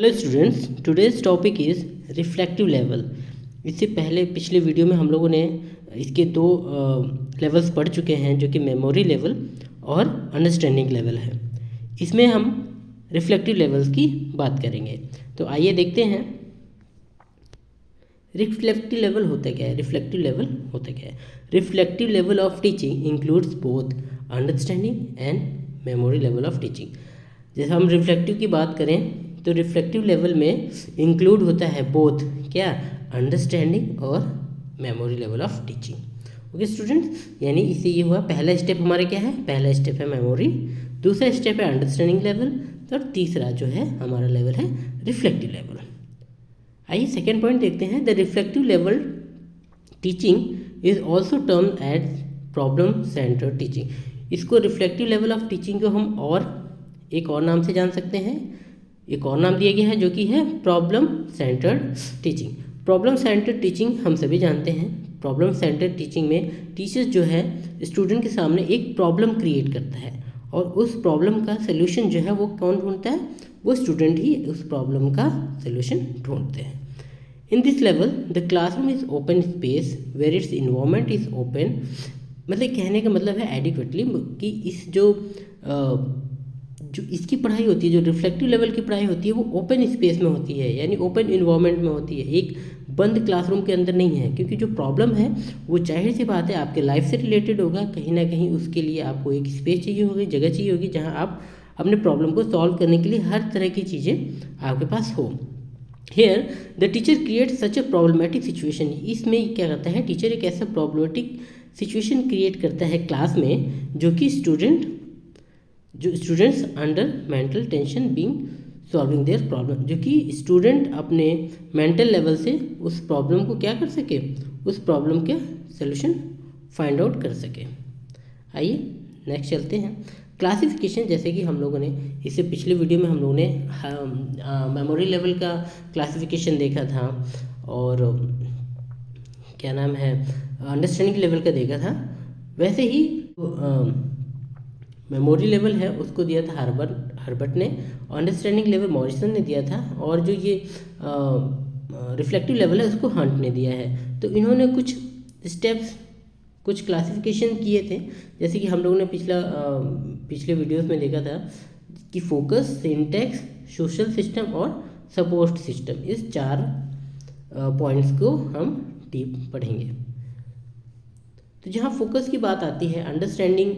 Hello students, today's topic is reflective level. इससे पहले पिछले वीडियो में हम लोगों ने इसके दो लेवल्स पढ़ चुके हैं, जो कि मेमोरी लेवल और अंडरस्टैंडिंग लेवल है। इसमें हम रिफ्लेक्टिव लेवल्स की बात करेंगे। तो आइए देखते हैं रिफ्लेक्टिव लेवल होता क्या है। रिफ्लेक्टिव लेवल होता क्या है? Reflective level of teaching includes both understanding and memory level of teaching. जैसे हम रिफ्लेक्टिव की बात करें तो रिफ्लेक्टिव लेवल में इंक्लूड होता है बोथ क्या, अंडरस्टैंडिंग और memory level of teaching. Okay students, यानी इससे ये हुआ पहला स्टेप हमारा क्या है, पहला स्टेप है मेमोरी, दूसरा स्टेप है अंडरस्टैंडिंग लेवल और तीसरा जो है हमारा लेवल है रिफ्लेक्टिव लेवल। आइए सेकेंड पॉइंट देखते हैं। The reflective level teaching is also termed as problem centred teaching. इसको रिफ्लेक्टिव लेवल ऑफ टीचिंग को हम और एक और नाम से जान सकते हैं, एक और नाम दिया गया है जो कि है problem centred teaching. Problem centred teaching हम सभी जानते हैं। प्रॉब्लम सेंटर्ड टीचिंग में टीचर्स जो है स्टूडेंट के सामने एक प्रॉब्लम क्रिएट करता है और उस प्रॉब्लम का सोल्यूशन जो है वो कौन ढूंढता है, वो स्टूडेंट ही उस प्रॉब्लम का सोल्यूशन ढूंढते हैं। In this level the classroom is open space where its environment is open. मतलब कहने का मतलब है एडिक्वेटली कि इस जो इसकी पढ़ाई होती है, जो रिफ्लेक्टिव लेवल की पढ़ाई होती है, वो ओपन स्पेस में होती है, यानी ओपन इन्वायरमेंट में होती है, एक बंद क्लासरूम के अंदर नहीं है। क्योंकि जो प्रॉब्लम है वो जाहिर सी बात है आपके लाइफ से रिलेटेड होगा, कहीं ना कहीं उसके लिए आपको एक स्पेस चाहिए होगी, जगह चाहिए होगी जहाँ आप अपने प्रॉब्लम को सॉल्व करने के लिए हर तरह की चीज़ें आपके पास हो। Here the teacher create such a problematic situation. इसमें क्या करता है, टीचर एक ऐसा प्रॉब्लमेटिक सिचुएशन क्रिएट करता है क्लास में जो कि students under mental tension being solving their problem, जो कि स्टूडेंट अपने मेंटल लेवल से उस प्रॉब्लम को क्या कर सके, उस प्रॉब्लम के सोल्यूशन फाइंड आउट कर सके। आइए नेक्स्ट चलते हैं। क्लासिफिकेशन, जैसे कि हम लोगों ने इससे पिछले वीडियो में हम लोगों ने मेमोरी लेवल का क्लासिफिकेशन देखा था और क्या नाम है अंडरस्टैंडिंग लेवल का देखा था, वैसे ही मेमोरी लेवल है उसको दिया था हर्बर्ट ने, अंडरस्टैंडिंग लेवल मॉरिसन ने दिया था और जो ये रिफ्लेक्टिव लेवल है उसको हंट ने दिया है। तो इन्होंने कुछ स्टेप्स, कुछ क्लासिफिकेशन किए थे, जैसे कि हम लोगों ने पिछले वीडियोस में देखा था कि फोकस, सिंटैक्स, सोशल सिस्टम और सपोर्ट सिस्टम, इस 4 पॉइंट्स को हम डीप पढ़ेंगे। तो जहाँ फोकस की बात आती है, अंडरस्टैंडिंग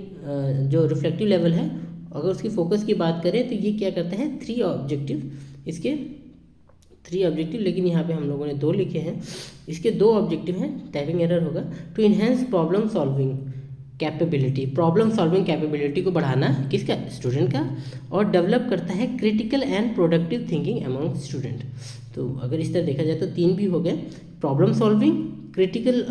जो रिफ्लेक्टिव लेवल है, अगर उसकी फोकस की बात करें तो ये क्या करता है, 3 ऑब्जेक्टिव, इसके 3 ऑब्जेक्टिव, लेकिन यहाँ पे हम लोगों ने 2 लिखे हैं। इसके 2 ऑब्जेक्टिव हैं, टाइपिंग एरर होगा। To enhance problem solving capability, problem solving capability को बढ़ाना किसका, स्टूडेंट का, और डेवलप करता है critical and productive thinking among student. तो अगर इस तरह देखा जाए तो 3 भी हो गए, प्रॉब्लम सॉल्विंग, क्रिटिकल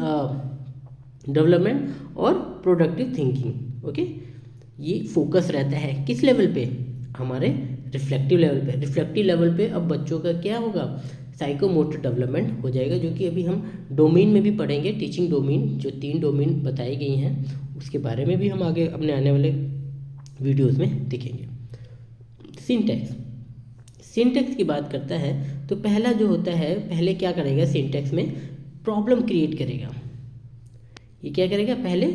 डेवलपमेंट और प्रोडक्टिव थिंकिंग। ओके, ये फोकस रहता है किस लेवल पे, हमारे रिफ्लेक्टिव लेवल पे। रिफ्लेक्टिव लेवल पे अब बच्चों का क्या होगा, साइकोमोटर डेवलपमेंट हो जाएगा, जो कि अभी हम डोमेन में भी पढ़ेंगे, टीचिंग डोमेन, जो 3 डोमेन बताई गई हैं उसके बारे में भी हम आगे अपने आने वाले वीडियोज़ में देखेंगे। सिंटैक्स की बात करता है तो पहला जो होता है, पहले क्या करेगा, सिंटैक्स में प्रॉब्लम क्रिएट करेगा। ये क्या करेगा, पहले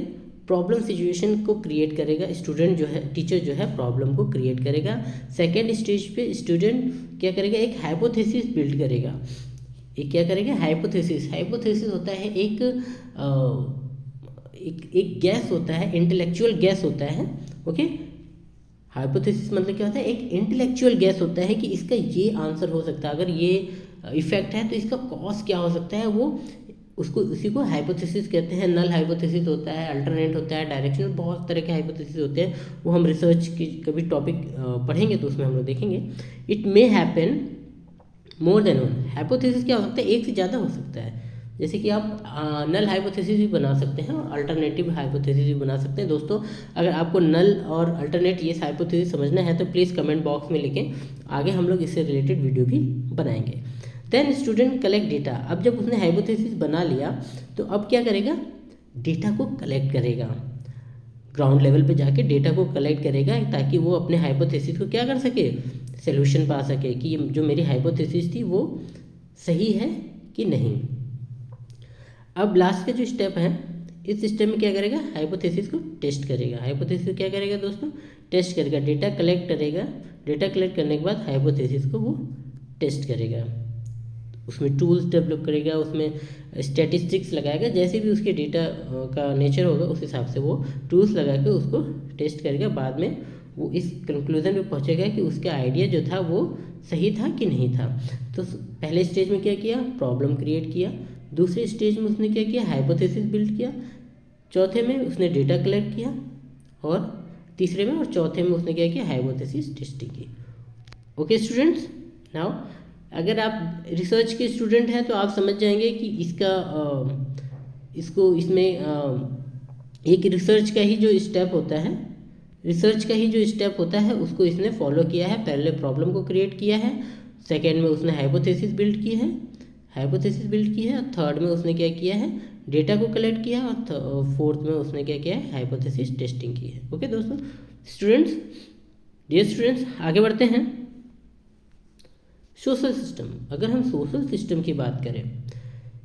प्रॉब्लम सिचुएशन को क्रिएट करेगा, स्टूडेंट जो है, टीचर जो है प्रॉब्लम को क्रिएट करेगा। सेकेंड स्टेज पे स्टूडेंट क्या करेगा, एक हाइपोथेसिस बिल्ड करेगा। एक क्या करेगा, हाइपोथेसिस होता है एक गैस होता है, इंटेलेक्चुअल गैस होता है। ओके, हाइपोथेसिस मतलब क्या होता है, एक इंटेलेक्चुअल गैस होता है कि इसका ये आंसर हो सकता है, अगर ये इफेक्ट है तो इसका कॉज क्या हो सकता है, वो उसी को हाइपोथेसिस कहते हैं। नल हाइपोथेसिस होता है, अल्टरनेट होता है, डायरेक्शनल, बहुत तरह के हाइपोथेसिस होते हैं, वो हम रिसर्च की कभी टॉपिक पढ़ेंगे तो उसमें हम लोग देखेंगे। It may happen more than one, hypothesis क्या हो सकता है, एक से ज़्यादा हो सकता है। जैसे कि आप नल हाइपोथेसिस भी बना सकते हैं और अल्टरनेटिव हाइपोथेसिस भी बना सकते हैं। दोस्तों, अगर आपको नल और अल्टरनेट ये हाइपोथेसिस समझना है तो प्लीज़ कमेंट बॉक्स में लिखें, आगे हम लोग इससे रिलेटेड वीडियो भी बनाएंगे। Then student collect data. अब जब उसने हाइपोथेसिस बना लिया तो अब क्या करेगा, डेटा को कलेक्ट करेगा, ग्राउंड लेवल पे जाके डेटा को कलेक्ट करेगा ताकि वो अपने हाइपोथेसिस को क्या कर सके, सोल्यूशन पा सके कि जो मेरी हाइपोथेसिस थी वो सही है कि नहीं। अब लास्ट का जो स्टेप है, इस स्टेप में क्या करेगा, हाइपोथेसिस को टेस्ट करेगा। हाइपोथेसिस को क्या करेगा दोस्तों, टेस्ट करेगा, डेटा कलेक्ट करेगा। डेटा कलेक्ट करने के बाद हाइपोथेसिस को वो टेस्ट करेगा, उसमें टूल्स डेवलप करेगा, उसमें स्टैटिस्टिक्स लगाएगा, जैसे भी उसके डेटा का नेचर होगा उस हिसाब से वो टूल्स लगा के उसको टेस्ट करेगा। बाद में वो इस कंक्लूजन पे पहुंचेगा कि उसका आइडिया जो था वो सही था कि नहीं था। तो पहले स्टेज में क्या किया, प्रॉब्लम क्रिएट किया। दूसरे स्टेज में उसने क्या किया, हाइपोथेसिस बिल्ड किया। चौथे में उसने डेटा कलेक्ट किया, और तीसरे में और चौथे में उसने क्या किया, हाइपोथेसिस टेस्टिंग की। ओके स्टूडेंट्स, नाउ अगर आप रिसर्च के स्टूडेंट हैं तो आप समझ जाएंगे कि इसमें एक रिसर्च का ही जो स्टेप होता है, उसको इसने फॉलो किया है। पहले प्रॉब्लम को क्रिएट किया है, सेकेंड में उसने हाइपोथेसिस बिल्ड की है, और थर्ड में उसने क्या किया है, डेटा को कलेक्ट किया, और फोर्थ में उसने क्या किया है, हाइपोथेसिस टेस्टिंग की है। ओके दोस्तों, स्टूडेंट्स, डियर स्टूडेंट्स, आगे बढ़ते हैं। सोशल सिस्टम, अगर हम सोशल सिस्टम की बात करें,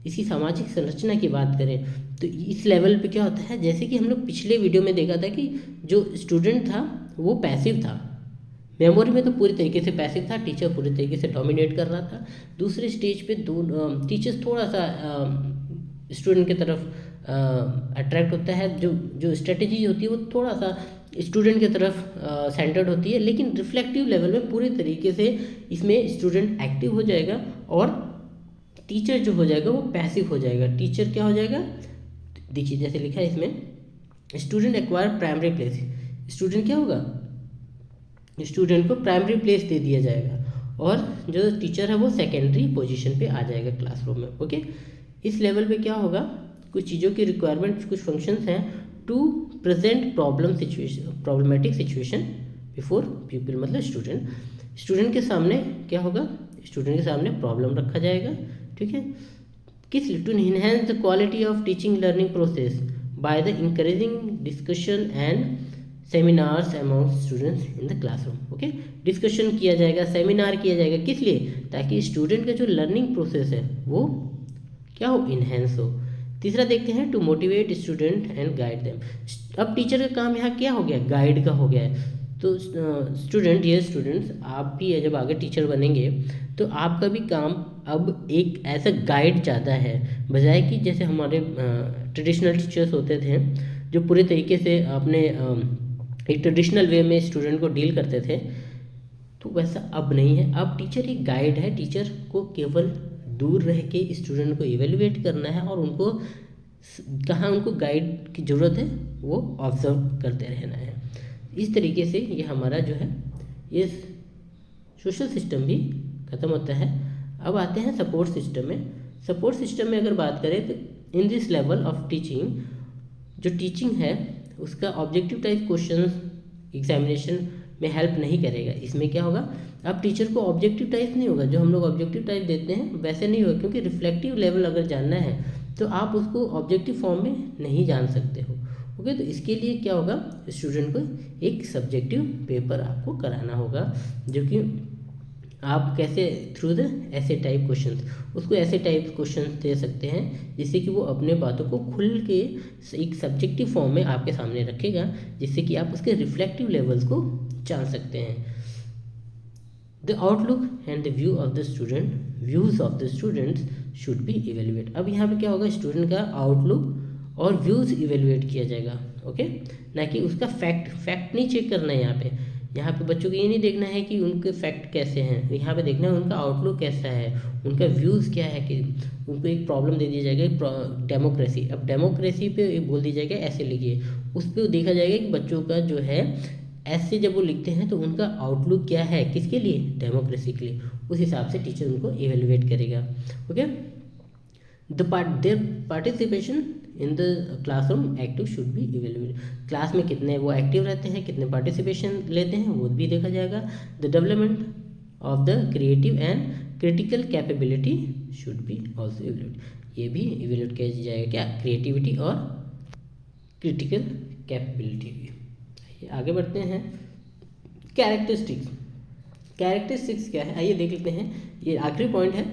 इसी सामाजिक संरचना की बात करें, तो इस लेवल पे क्या होता है, जैसे कि हम लोग पिछले वीडियो में देखा था कि जो स्टूडेंट था वो पैसिव था, मेमोरी में तो पूरी तरीके से पैसिव था, टीचर पूरी तरीके से डोमिनेट कर रहा था। दूसरे स्टेज पे टीचर्स थोड़ा सा स्टूडेंट की तरफ अट्रैक्ट होता है, जो स्ट्रेटजी होती है वो थोड़ा सा स्टूडेंट की तरफ सेंटर्ड होती है, लेकिन रिफ्लेक्टिव लेवल में पूरी तरीके से इसमें स्टूडेंट एक्टिव हो जाएगा और टीचर जो हो जाएगा वो पैसिव हो जाएगा। टीचर क्या हो जाएगा, देखिए जैसे लिखा है इसमें, student acquire primary place. Student क्या होगा, स्टूडेंट को प्राइमरी प्लेस दे दिया जाएगा, और जो टीचर है वो सेकेंडरी पोजीशन पे आ जाएगा क्लासरूम में। ओके, इस लेवल पे क्या होगा, कुछ चीज़ों की रिक्वायरमेंट, कुछ फंक्शंस हैं to present problematic situation before people, मतलब स्टूडेंट के सामने क्या होगा, स्टूडेंट के सामने प्रॉब्लम रखा जाएगा। ठीक है, किस लिए, to enhance the quality of teaching learning process by the encouraging discussion and seminars among students in the classroom. Okay, discussion किया जाएगा, सेमिनार किया जाएगा, किस लिए, ताकि स्टूडेंट का जो लर्निंग प्रोसेस है वो क्या हो, इन्हेंस हो। तीसरा देखते हैं, to motivate student and guide them. अब टीचर का काम यहाँ क्या हो गया, गाइड का हो गया है। तो स्टूडेंट्स, आप भी जब आगे टीचर बनेंगे तो आपका भी काम अब एक ऐसा गाइड ज़्यादा है, बजाय कि जैसे हमारे ट्रेडिशनल टीचर्स होते थे जो पूरे तरीके से अपने एक ट्रेडिशनल वे में स्टूडेंट को डील करते थे, तो वैसा अब नहीं है। अब टीचर एक गाइड है, टीचर को केवल दूर रह के स्टूडेंट को इवेल्युएट करना है, और उनको कहाँ उनको गाइड की ज़रूरत है वो ऑब्जर्व करते रहना है। इस तरीके से ये हमारा जो है ये सोशल सिस्टम भी ख़त्म होता है। अब आते हैं सपोर्ट सिस्टम में। सपोर्ट सिस्टम में अगर बात करें तो इन दिस लेवल ऑफ टीचिंग, जो टीचिंग है उसका ऑब्जेक्टिव टाइप क्वेश्चन एग्जामिनेशन में हेल्प नहीं करेगा। इसमें क्या होगा, अब टीचर को ऑब्जेक्टिव टाइप नहीं होगा, जो हम लोग ऑब्जेक्टिव टाइप देते हैं वैसे नहीं होगा, क्योंकि रिफ्लेक्टिव लेवल अगर जानना है तो आप उसको ऑब्जेक्टिव फॉर्म में नहीं जान सकते हो। ओके, तो इसके लिए क्या होगा, स्टूडेंट को एक सब्जेक्टिव पेपर आपको कराना होगा, जो कि आप कैसे थ्रू द ऐसे टाइप क्वेश्चंस, उसको ऐसे टाइप क्वेश्चंस दे सकते हैं जिससे कि वो अपने बातों को खुल के एक सब्जेक्टिव फॉर्म में आपके सामने रखेगा, जिससे कि आप उसके रिफ्लेक्टिव लेवल्स को जान सकते हैं। The outlook and the views of the students should be evaluate. अब यहाँ पे क्या होगा, स्टूडेंट का आउटलुक और व्यूज़ इवेल्युएट किया जाएगा। ओके, ना कि उसका फैक्ट नहीं चेक करना है यहाँ पे बच्चों को ये नहीं देखना है कि उनके फैक्ट कैसे हैं, यहाँ पे देखना है उनका आउटलुक कैसा है, उनका व्यूज़ क्या है। कि उनको एक प्रॉब्लम दे दिया जाएगा, डेमोक्रेसी, अब डेमोक्रेसी पे बोल दिया जाएगा ऐसे लिखिए, उस पर देखा जाएगा कि बच्चों का जो है ऐसे जब वो लिखते हैं तो उनका आउटलुक क्या है, किसके लिए, डेमोक्रेसी के लिए। उस हिसाब से टीचर उनको इवेल्युएट करेगा। Okay, their participation in the classroom active should be evaluate. Class में कितने वो एक्टिव रहते हैं, कितने पार्टिसिपेशन लेते हैं, वो भी देखा जाएगा। The development of the creative and critical capability should be also evaluate. ये भी इवेल्युएट किया जाएगा, क्या, क्रिएटिविटी और क्रिटिकल कैपेबिलिटी भी। आगे बढ़ते हैं, कैरेक्टरिस्टिक्स। कैरेक्टरिस्टिक्स क्या है, आइए देख लेते हैं। ये आखिरी पॉइंट है,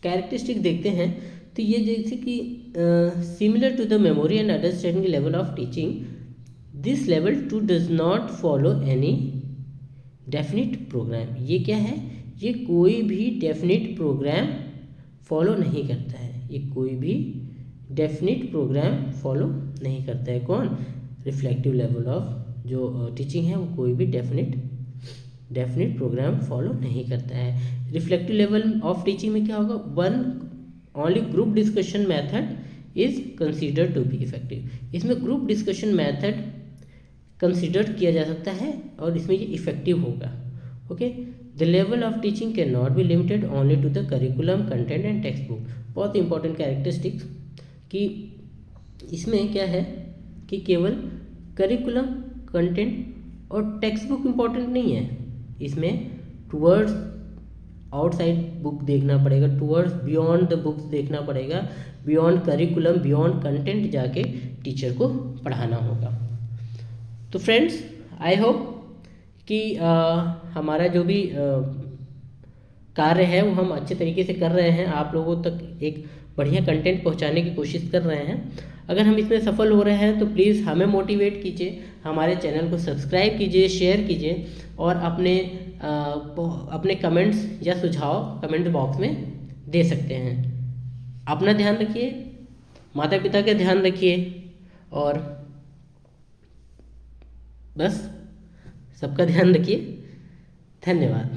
कैरेक्टरिस्टिक देखते हैं। तो ये जैसे कि similar to the memory and understanding level of teaching, this level 2 does not follow any definite programme. ये क्या है, ये कोई भी डेफिनिट प्रोग्राम फॉलो नहीं करता है, ये कोई भी डेफिनिट प्रोग्राम फॉलो नहीं करता है। कौन, रिफ्लेक्टिव लेवल ऑफ जो टीचिंग है वो कोई भी डेफिनिट प्रोग्राम फॉलो नहीं करता है। रिफ्लेक्टिव लेवल ऑफ टीचिंग में क्या होगा, one only group discussion method is considered to be effective. इसमें ग्रुप डिस्कशन मेथड कंसीडर किया जा सकता है और इसमें ये इफेक्टिव होगा। Okay, the level of teaching can not be limited only to the curriculum content and text book. बहुत इंपॉर्टेंट कैरेक्टरिस्टिक्स कि इसमें क्या है कि केवल करिकुलम कंटेंट और टेक्स्ट बुक इम्पॉर्टेंट नहीं है, इसमें टूवर्ड्स आउटसाइड बुक देखना पड़ेगा, टूवर्ड्स बियॉन्ड द बुक्स देखना पड़ेगा, बियॉन्ड करिकुलम बियॉन्ड कंटेंट जाके टीचर को पढ़ाना होगा। तो फ्रेंड्स, आई होप कि हमारा जो भी कार्य है वो हम अच्छे तरीके से कर रहे हैं, आप लोगों तक एक बढ़िया कंटेंट पहुंचाने की कोशिश कर रहे हैं। अगर हम इसमें सफल हो रहे हैं तो प्लीज़ हमें मोटिवेट कीजिए, हमारे चैनल को सब्सक्राइब कीजिए, शेयर कीजिए और अपने कमेंट्स या सुझाव कमेंट बॉक्स में दे सकते हैं। अपना ध्यान रखिए, माता पिता का ध्यान रखिए और बस सबका ध्यान रखिए। धन्यवाद।